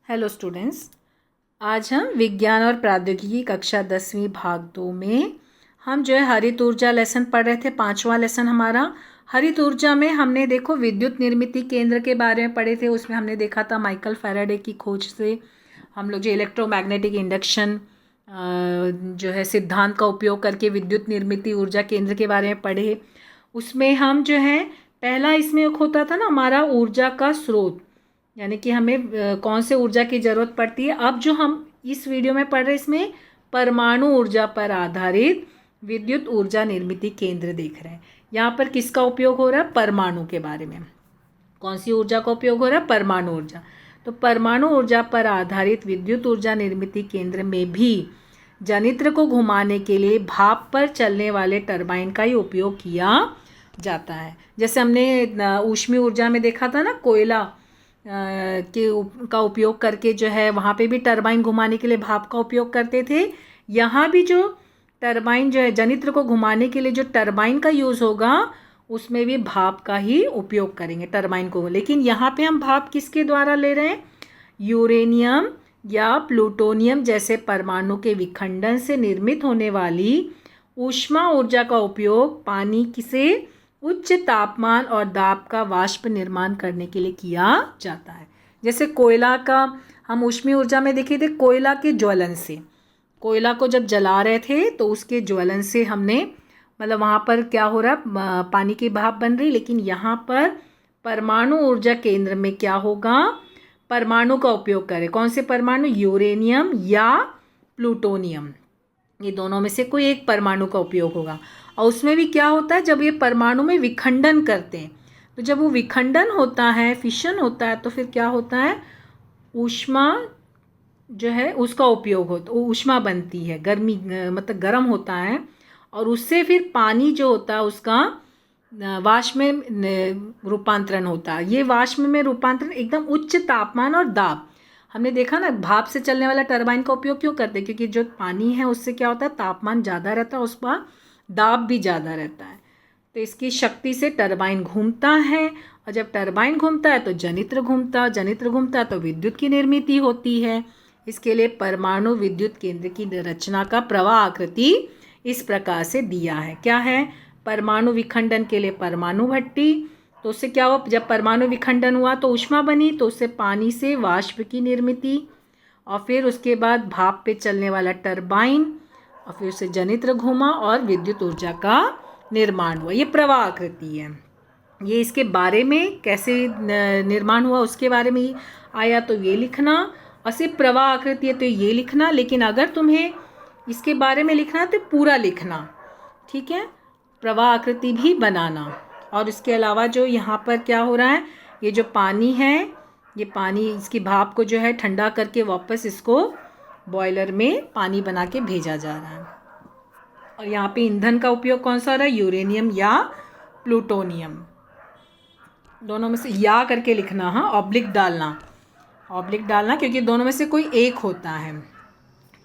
Hello students, आज हम विज्ञान और प्रौद्योगिकी कक्षा 10वीं भाग 2 में हम जो है हरित ऊर्जा लेसन पढ़ रहे थे। 5वां लेसन हमारा हरित ऊर्जा में हमने देखो विद्युत निर्मित केंद्र के बारे में पढ़े थे। उसमें हमने देखा था माइकल फैराडे की खोज से हम लोग जो इलेक्ट्रोमैग्नेटिक इंडक्शन जो है सिद्धांत का उपयोग करके विद्युत निर्मित ऊर्जा केंद्र के बारे में पढ़े। उसमें हम जो है पहला इसमें एक होता था ना हमारा ऊर्जा का स्रोत, यानी कि हमें कौन से ऊर्जा की ज़रूरत पड़ती है। अब जो हम इस वीडियो में पढ़ रहे हैं इसमें परमाणु ऊर्जा पर आधारित विद्युत ऊर्जा निर्मित केंद्र देख रहे हैं। यहाँ पर किसका उपयोग हो रहा है? परमाणु के बारे में। कौन सी ऊर्जा का उपयोग हो रहा है? परमाणु ऊर्जा। तो परमाणु ऊर्जा पर आधारित विद्युत ऊर्जा निर्मित केंद्र में भी जनित्र को घुमाने के लिए भाप पर चलने वाले टरबाइन का ही उपयोग किया जाता है। जैसे हमने ऊष्मीय ऊर्जा में देखा था ना, कोयला का उपयोग करके जो है वहाँ पे भी टरबाइन घुमाने के लिए भाप का उपयोग करते थे। यहाँ भी जो टरबाइन जो है जनित्र को घुमाने के लिए जो टरबाइन का यूज़ होगा उसमें भी भाप का ही उपयोग करेंगे टरबाइन को। लेकिन यहाँ पे हम भाप किसके द्वारा ले रहे हैं? यूरेनियम या प्लूटोनियम जैसे परमाणु के विखंडन से निर्मित होने वाली ऊष्मा ऊर्जा का उपयोग पानी से उच्च तापमान और दाब का वाष्प निर्माण करने के लिए किया जाता है। जैसे कोयला का हम ऊष्मीय ऊर्जा में देखे थे, कोयला के ज्वलन से, कोयला को जब जला रहे थे तो उसके ज्वलन से हमने मतलब वहाँ पर क्या हो रहा है, पानी की भाप बन रही। लेकिन यहाँ पर परमाणु ऊर्जा केंद्र में क्या होगा? परमाणु का उपयोग करें। कौन से परमाणु? यूरेनियम या प्लूटोनियम, ये दोनों में से कोई एक परमाणु का उपयोग होगा। और उसमें भी क्या होता है, जब ये परमाणु में विखंडन करते हैं तो जब वो विखंडन होता है, फिशन होता है, तो फिर क्या होता है? ऊष्मा जो है उसका उपयोग होता, ऊष्मा बनती है, गर्मी मतलब गर्म होता है और उससे फिर पानी जो होता है उसका वाष्प में रूपांतरण होता है। ये वाष्प में रूपांतरण एकदम उच्च तापमान और दाब, हमने देखा ना भाप से चलने वाला टरबाइन का उपयोग क्यों करते हैं? क्योंकि जो पानी है उससे क्या होता है, तापमान ज़्यादा रहता है, उसका दाब भी ज़्यादा रहता है। तो इसकी शक्ति से टरबाइन घूमता है और जब टरबाइन घूमता है तो जनित्र घूमता है तो विद्युत की निर्मित होती है। इसके लिए परमाणु विद्युत केंद्र की रचना का प्रवाह आकृति इस प्रकार से दिया है। क्या है? परमाणु विखंडन के लिए परमाणु भट्टी, तो उससे क्या हुआ? जब परमाणु विखंडन हुआ तो ऊष्मा बनी, तो उससे पानी से वाष्प की निर्मित और फिर उसके बाद भाप पे चलने वाला टरबाइन और फिर उससे जनित्र घूमा और विद्युत ऊर्जा का निर्माण हुआ। ये प्रवाह आकृति है। ये इसके बारे में कैसे निर्माण हुआ उसके बारे में आया तो ये लिखना, और सिर्फ प्रवाह आकृति है तो ये लिखना। लेकिन अगर तुम्हें इसके बारे में लिखना है तो पूरा लिखना, ठीक है? प्रवाह आकृति भी बनाना। और इसके अलावा जो यहाँ पर क्या हो रहा है, ये जो पानी है, ये पानी इसकी भाप को जो है ठंडा करके वापस इसको बॉयलर में पानी बना के भेजा जा रहा है। और यहाँ पे ईंधन का उपयोग कौन सा हो रहा है? यूरेनियम या प्लूटोनियम, दोनों में से या करके लिखना। हाँ, ऑब्लिक डालना क्योंकि दोनों में से कोई एक होता है।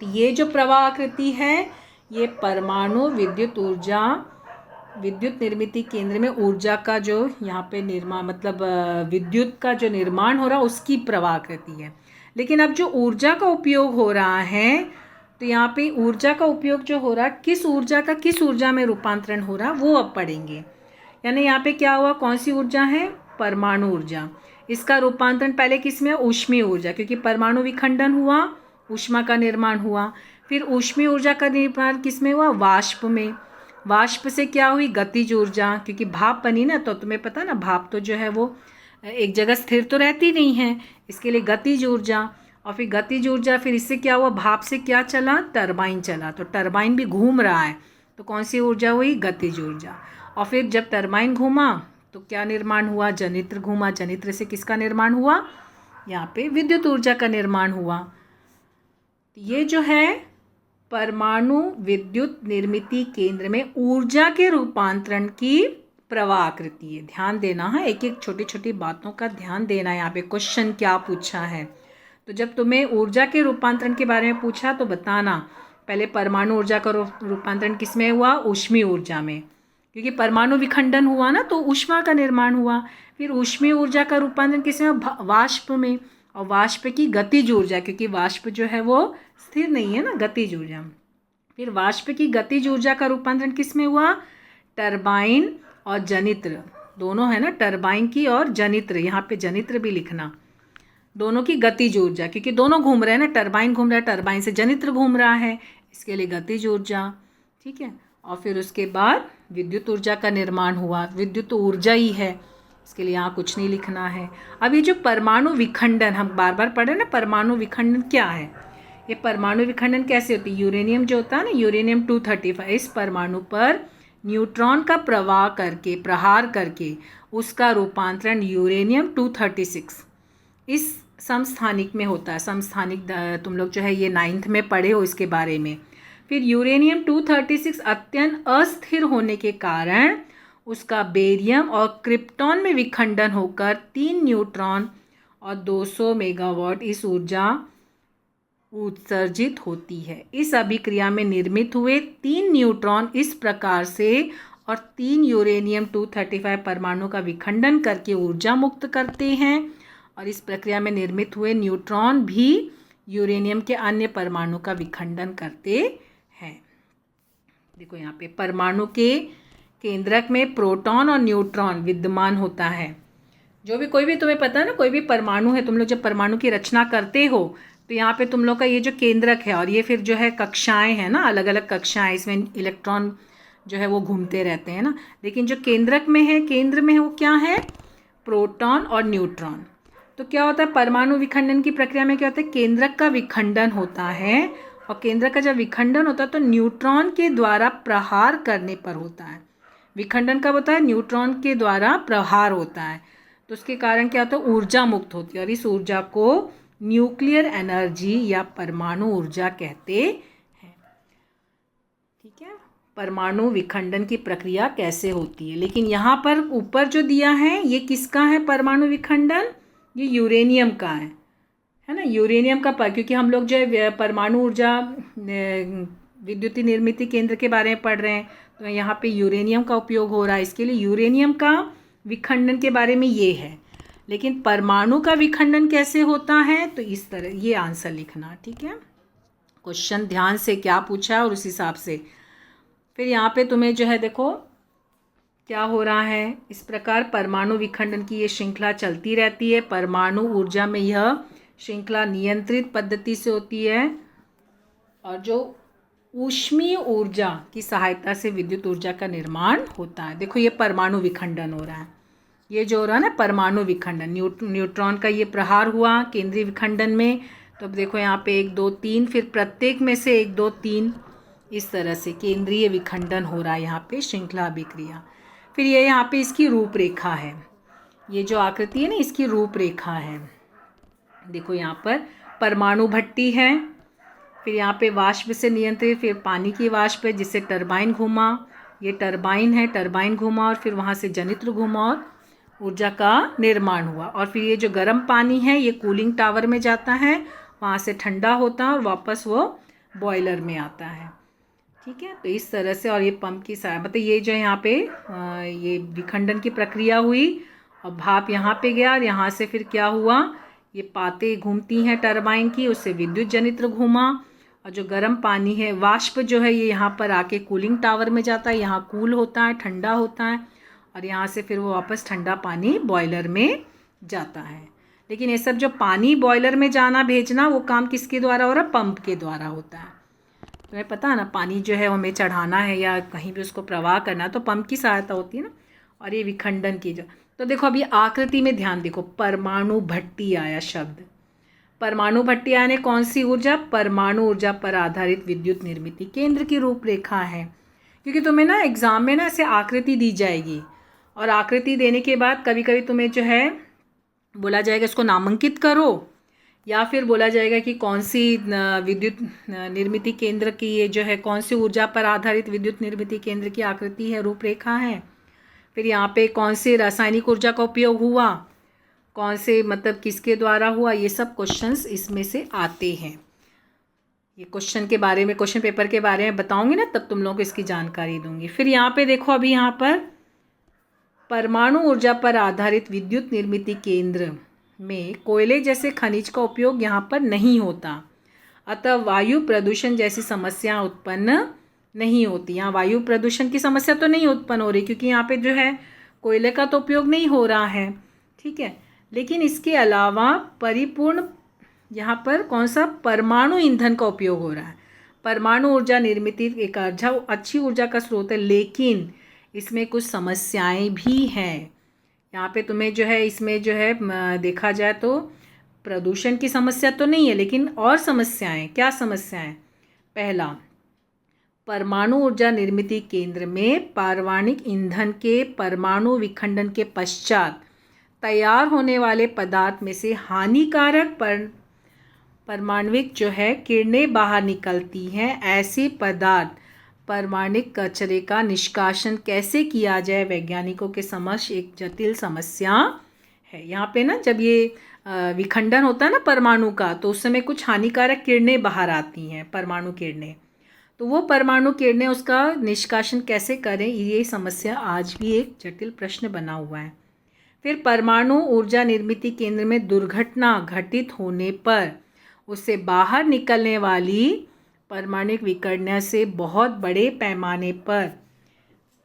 तो ये जो प्रवाह आकृति है ये परमाणु विद्युत निर्मित केंद्र में ऊर्जा का जो यहाँ पे निर्माण मतलब विद्युत का जो निर्माण हो रहा है उसकी प्रवाह आकृति है। लेकिन अब जो ऊर्जा का उपयोग हो रहा है तो यहाँ पे ऊर्जा का उपयोग जो हो रहा है किस ऊर्जा का किस ऊर्जा में रूपांतरण हो रहा है वो अब पढ़ेंगे। यानी यहाँ पे क्या हुआ, कौन सी ऊर्जा है? परमाणु ऊर्जा। इसका रूपांतरण पहले किस में? ऊष्मीय ऊर्जा, क्योंकि परमाणु विखंडन हुआ, ऊष्मा का निर्माण हुआ। फिर ऊष्मीय ऊर्जा का निर्माण किस में हुआ? वाष्प में। वाष्प से क्या हुई? गतिज ऊर्जा, क्योंकि भाप बनी ना, तो तुम्हें पता ना भाप तो जो है वो एक जगह स्थिर तो रहती नहीं है, इसके लिए गतिज ऊर्जा। और फिर गतिज ऊर्जा, फिर इससे क्या हुआ? भाप से क्या चला? टरबाइन चला, तो टरबाइन भी घूम रहा है, तो कौन सी ऊर्जा हुई? गतिज ऊर्जा। और फिर जब टरबाइन घूमा तो क्या निर्माण हुआ? जनित्र घूमा, जनित्र से किसका निर्माण हुआ? यहाँ पे विद्युत ऊर्जा का निर्माण हुआ। ये जो है परमाणु विद्युत निर्मित केंद्र में ऊर्जा के रूपांतरण की प्रवाह आकृति है। ध्यान देना है, एक एक छोटी छोटी बातों का ध्यान देना। यहाँ पे क्वेश्चन क्या पूछा है, तो जब तुम्हें ऊर्जा के रूपांतरण के बारे में पूछा तो बताना पहले परमाणु ऊर्जा का रूपांतरण किस में हुआ? ऊष्मीय ऊर्जा में, क्योंकि परमाणु विखंडन हुआ ना तो ऊष्मा का निर्माण हुआ। फिर ऊष्मीय ऊर्जा का रूपांतरण किस में? वाष्प में। और वाष्प की गतिज ऊर्जा, क्योंकि वाष्प जो है वो स्थिर नहीं है ना, गतिज ऊर्जा। फिर वाष्प की गतिज ऊर्जा का रूपांतरण किस में हुआ? टरबाइन और जनित्र, दोनों है ना, टरबाइन की और जनित्र, यहाँ पे जनित्र भी लिखना, दोनों की गतिज ऊर्जा, क्योंकि दोनों घूम रहे हैं ना, टरबाइन घूम रहा है, टरबाइन से जनित्र घूम रहा है, इसके लिए गतिज ऊर्जा। ठीक है, और फिर उसके बाद विद्युत ऊर्जा का निर्माण हुआ, विद्युत ऊर्जा ही है, इसके लिए यहाँ कुछ नहीं लिखना है। अब ये जो परमाणु विखंडन हम बार बार पढ़े ना, परमाणु विखंडन क्या है? ये परमाणु विखंडन कैसे होती है? यूरेनियम जो होता है ना, यूरेनियम 235, इस परमाणु पर न्यूट्रॉन का प्रहार करके उसका रूपांतरण यूरेनियम 236 इस समस्थानिक में होता है। समस्थानिक तुम लोग जो है ये 9th में पढ़े हो इसके बारे में। फिर यूरेनियम 236 अत्यंत अस्थिर होने के कारण उसका बेरियम और क्रिप्टॉन में विखंडन होकर 3 न्यूट्रॉन और 200 मेगावाट इस ऊर्जा उत्सर्जित होती है। इस अभिक्रिया में निर्मित हुए 3 न्यूट्रॉन इस प्रकार से और 3 यूरेनियम 235 परमाणु का विखंडन करके ऊर्जा मुक्त करते हैं, और इस प्रक्रिया में निर्मित हुए न्यूट्रॉन भी यूरेनियम के अन्य परमाणु का विखंडन करते हैं। देखो यहाँ पे परमाणु के केंद्रक में प्रोटॉन और न्यूट्रॉन विद्यमान होता है। जो भी कोई भी तुम्हें पता है ना, कोई भी परमाणु है, तुम लोग जब परमाणु की रचना करते हो तो यहाँ पे तुम लोग का ये जो केंद्रक है और ये फिर जो है कक्षाएं हैं ना, अलग अलग कक्षाएं, इसमें इलेक्ट्रॉन जो है वो घूमते रहते हैं ना, लेकिन जो केंद्रक में है, केंद्र में है वो क्या है? प्रोटॉन और न्यूट्रॉन। तो क्या होता है परमाणु विखंडन की प्रक्रिया में? क्या होता है, केंद्रक का विखंडन होता है, और केंद्रक का जब विखंडन होता है तो न्यूट्रॉन के द्वारा प्रहार करने पर होता है। विखंडन कब होता है? न्यूट्रॉन के द्वारा प्रहार होता है, तो उसके कारण क्या होता है? ऊर्जा मुक्त होती है, और इस ऊर्जा को न्यूक्लियर एनर्जी या परमाणु ऊर्जा कहते हैं। ठीक है, परमाणु विखंडन की प्रक्रिया कैसे होती है। लेकिन यहाँ पर ऊपर जो दिया है ये किसका है? परमाणु विखंडन ये यूरेनियम का है ना, यूरेनियम का क्योंकि हम लोग जो है परमाणु ऊर्जा विद्युतीय निर्मिती केंद्र के बारे में पढ़ रहे हैं, तो यहाँ पे यूरेनियम का उपयोग हो रहा है, इसके लिए यूरेनियम का विखंडन के बारे में ये है। लेकिन परमाणु का विखंडन कैसे होता है, तो इस तरह ये आंसर लिखना। ठीक है, क्वेश्चन ध्यान से क्या पूछा है और उस हिसाब से। फिर यहाँ पे तुम्हें जो है देखो क्या हो रहा है, इस प्रकार परमाणु विखंडन की ये श्रृंखला चलती रहती है। परमाणु ऊर्जा में यह श्रृंखला नियंत्रित पद्धति से होती है, और जो ऊष्मीय ऊर्जा की सहायता से विद्युत ऊर्जा का निर्माण होता है। देखो ये परमाणु विखंडन हो रहा है, ये जो हो रहा है ना परमाणु विखंडन, न्यूट्रॉन का ये प्रहार हुआ केंद्रीय विखंडन में। तो अब देखो यहाँ पे 1 2 3, फिर प्रत्येक में से 1 2 3 इस तरह से केंद्रीय विखंडन हो रहा है यहाँ पे श्रृंखला अभिक्रिया। फिर ये यहाँ पे इसकी रूपरेखा है, ये जो आकृति है ना इसकी रूपरेखा है। देखो यहाँ पर परमाणु भट्टी है, फिर यहाँ पे वाष्प से नियंत्रित, फिर पानी की वाष्प है जिससे टरबाइन घूमा, ये टरबाइन है, टरबाइन घूमा और फिर वहाँ से जनित्र घूमा और ऊर्जा का निर्माण हुआ। और फिर ये जो गर्म पानी है ये कूलिंग टावर में जाता है, वहाँ से ठंडा होता है और वापस वो बॉयलर में आता है। ठीक है, तो इस तरह से, और ये पंप की सहायता, मतलब ये जो यहाँ पे ये विखंडन की प्रक्रिया हुई और भाप यहाँ पे गया और यहाँ से फिर क्या हुआ, ये पातें घूमती हैं टरबाइन की, उससे विद्युत जनित्र घूमा और जो गर्म पानी है वाष्प जो है ये यहाँ पर आके कूलिंग टावर में जाता है, यहाँ कूल होता है, ठंडा होता है और यहाँ से फिर वो वापस ठंडा पानी बॉयलर में जाता है। लेकिन ये सब जो पानी बॉयलर में जाना भेजना वो काम किसके द्वारा हो रहा है? पंप के द्वारा होता है। तुम्हें पता है ना, पानी जो है हमें चढ़ाना है या कहीं भी उसको प्रवाह करना है तो पंप की सहायता होती है ना। और ये विखंडन की जो, तो देखो अभी आकृति में ध्यान देखो, परमाणु भट्टी आया शब्द, परमाणु भट्टी यानी कौन सी ऊर्जा? परमाणु ऊर्जा पर आधारित विद्युत निर्मिती केंद्र की रूपरेखा है। क्योंकि तुम्हें ना एग्जाम में ना ऐसे आकृति दी जाएगी और आकृति देने के बाद कभी कभी तुम्हें जो है बोला जाएगा इसको नामांकित करो, या फिर बोला जाएगा कि कौन सी विद्युत निर्मिती केंद्र की ये जो है कौन सी ऊर्जा पर आधारित विद्युत निर्मिती केंद्र की आकृति है, रूपरेखा है। फिर यहाँ पे कौन से रासायनिक ऊर्जा का उपयोग हुआ, कौन से मतलब किसके द्वारा हुआ, ये सब क्वेश्चंस इसमें से आते हैं। ये क्वेश्चन के बारे में, क्वेश्चन पेपर के बारे में बताऊंगी ना, तब तुम लोगों को इसकी जानकारी दूंगी। फिर यहाँ पे देखो, अभी यहाँ पर परमाणु ऊर्जा पर आधारित विद्युत निर्मिती केंद्र में कोयले जैसे खनिज का उपयोग यहाँ पर नहीं होता, अतः वायु प्रदूषण जैसी समस्या उत्पन्न नहीं होती। यहाँ वायु प्रदूषण की समस्या तो नहीं उत्पन्न हो रही क्योंकि यहाँ पे जो है कोयले का तो उपयोग नहीं हो रहा है, ठीक है। लेकिन इसके अलावा परिपूर्ण यहाँ पर कौन सा परमाणु ईंधन का उपयोग हो रहा है। परमाणु ऊर्जा निर्मित एक अच्छी ऊर्जा का स्रोत है, लेकिन इसमें कुछ समस्याएं भी हैं। यहाँ पे तुम्हें जो है इसमें जो है देखा जाए तो प्रदूषण की समस्या तो नहीं है, लेकिन और समस्याएं, क्या समस्याएं? पहला, परमाणु ऊर्जा निर्मित केंद्र में पारमाणिक ईंधन के परमाणु विखंडन के पश्चात तैयार होने वाले पदार्थ में से हानिकारक परमाणविक जो है किरणें बाहर निकलती हैं। ऐसे पदार्थ परमाणिक कचरे का निष्कासन कैसे किया जाए, वैज्ञानिकों के समक्ष एक जटिल समस्या है। यहाँ पे ना जब ये विखंडन होता है ना परमाणु का, तो उस समय कुछ हानिकारक किरणें बाहर आती हैं, परमाणु किरणें। तो वो परमाणु किरणें उसका निष्कासन कैसे करें, ये समस्या आज भी एक जटिल प्रश्न बना हुआ है। फिर परमाणु ऊर्जा निर्मित केंद्र में दुर्घटना घटित होने पर उससे बाहर निकलने वाली परमाणु विकिरण से बहुत बड़े पैमाने पर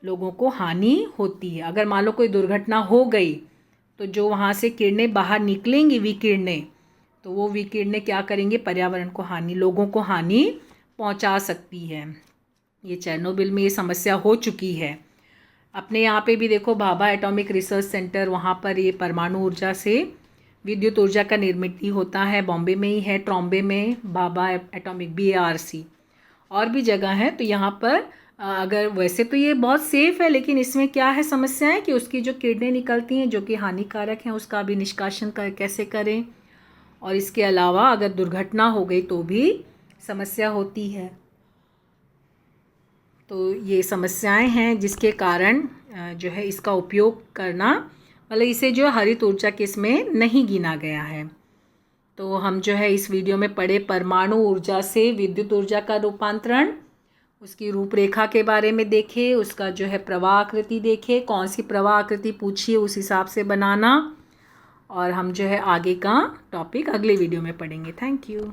लोगों को हानि होती है। अगर मान लो कोई दुर्घटना हो गई तो जो वहाँ से किरणें बाहर निकलेंगी विकिरणें, तो वो विकिरणें क्या करेंगे, पर्यावरण को हानि, लोगों को हानि पहुँचा सकती है। ये चेरनोबिल में ये समस्या हो चुकी है। अपने यहाँ पे भी देखो भाभा एटॉमिक रिसर्च सेंटर, वहाँ पर ये परमाणु ऊर्जा से विद्युत ऊर्जा का निर्मित होता है। बॉम्बे में ही है, ट्रॉम्बे में भाभा एटॉमिक BARC, और भी जगह है। तो यहाँ पर अगर वैसे तो ये बहुत सेफ़ है, लेकिन इसमें क्या है समस्या है कि उसकी जो किरणें निकलती हैं जो कि हानिकारक हैं, उसका भी निष्कासन कैसे करें। और इसके अलावा अगर दुर्घटना हो गई तो भी समस्या होती है। तो ये समस्याएं हैं जिसके कारण जो है इसका उपयोग करना, मतलब इसे जो हरित ऊर्जा के इसमें नहीं गिना गया है। तो हम जो है इस वीडियो में पढ़े परमाणु ऊर्जा से विद्युत ऊर्जा का रूपांतरण, उसकी रूपरेखा के बारे में देखे, उसका जो है प्रवाह आकृति देखे, कौन सी प्रवाह आकृति पूछिए उस हिसाब से बनाना। और हम जो है आगे का टॉपिक अगले वीडियो में पढ़ेंगे। Thank you.